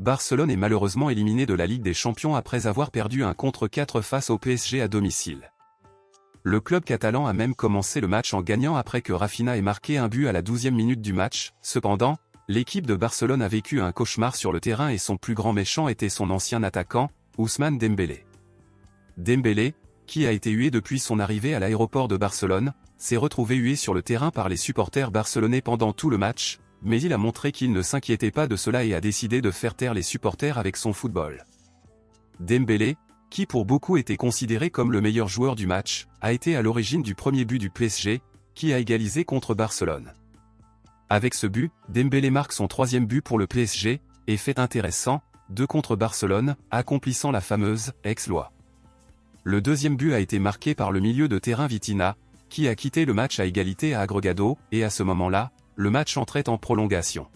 Barcelone est malheureusement éliminé de la Ligue des Champions après avoir perdu 1-4 face au PSG à domicile. Le club catalan a même commencé le match en gagnant après que Rafinha ait marqué un but à la 12e minute du match. Cependant, l'équipe de Barcelone a vécu un cauchemar sur le terrain et son plus grand méchant était son ancien attaquant, Ousmane Dembélé. Dembélé, qui a été hué depuis son arrivée à l'aéroport de Barcelone, s'est retrouvé hué sur le terrain par les supporters barcelonais pendant tout le match, mais il a montré qu'il ne s'inquiétait pas de cela et a décidé de faire taire les supporters avec son football. Dembélé, qui pour beaucoup était considéré comme le meilleur joueur du match, a été à l'origine du premier but du PSG, qui a égalisé contre Barcelone. Avec ce but, Dembélé marque son 3e but pour le PSG, et fait intéressant, 2 contre Barcelone, accomplissant la fameuse « exploit ». Le 2e but a été marqué par le milieu de terrain Vitinha, qui a quitté le match à égalité à Agregado, et à ce moment-là, le match entrait en prolongation.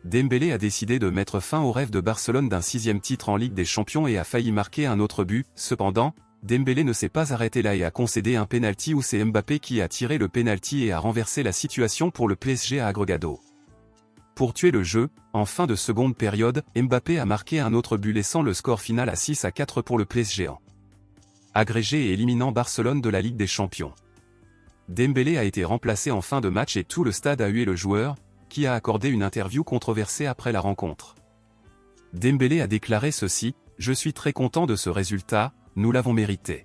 Dembélé a décidé de mettre fin au rêve de Barcelone d'un 6e titre en Ligue des Champions et a failli marquer un autre but. Cependant, Dembélé ne s'est pas arrêté là et a concédé un pénalty où c'est Mbappé qui a tiré le pénalty et a renversé la situation pour le PSG à Agregado. Pour tuer le jeu, en fin de seconde période, Mbappé a marqué un autre but laissant le score final à 6-4 pour le PSG agrégé et éliminant Barcelone de la Ligue des Champions. Dembélé a été remplacé en fin de match et tout le stade a hué le joueur, qui a accordé une interview controversée après la rencontre. Dembélé a déclaré ceci: « Je suis très content de ce résultat, nous l'avons mérité.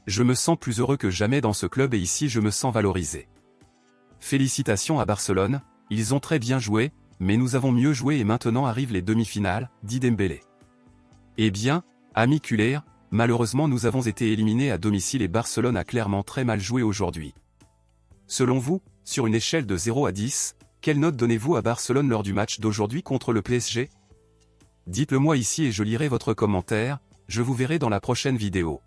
Je me sens plus heureux que jamais dans ce club et ici je me sens valorisé. Félicitations à Barcelone, ils ont très bien joué, mais nous avons mieux joué et maintenant arrivent les demi-finales, » dit Dembélé. Eh bien, amis culés, malheureusement nous avons été éliminés à domicile et Barcelone a clairement très mal joué aujourd'hui. Selon vous, sur une échelle de 0 à 10, quelle note donnez-vous à Barcelone lors du match d'aujourd'hui contre le PSG? Dites-le moi ici et je lirai votre commentaire, je vous verrai dans la prochaine vidéo.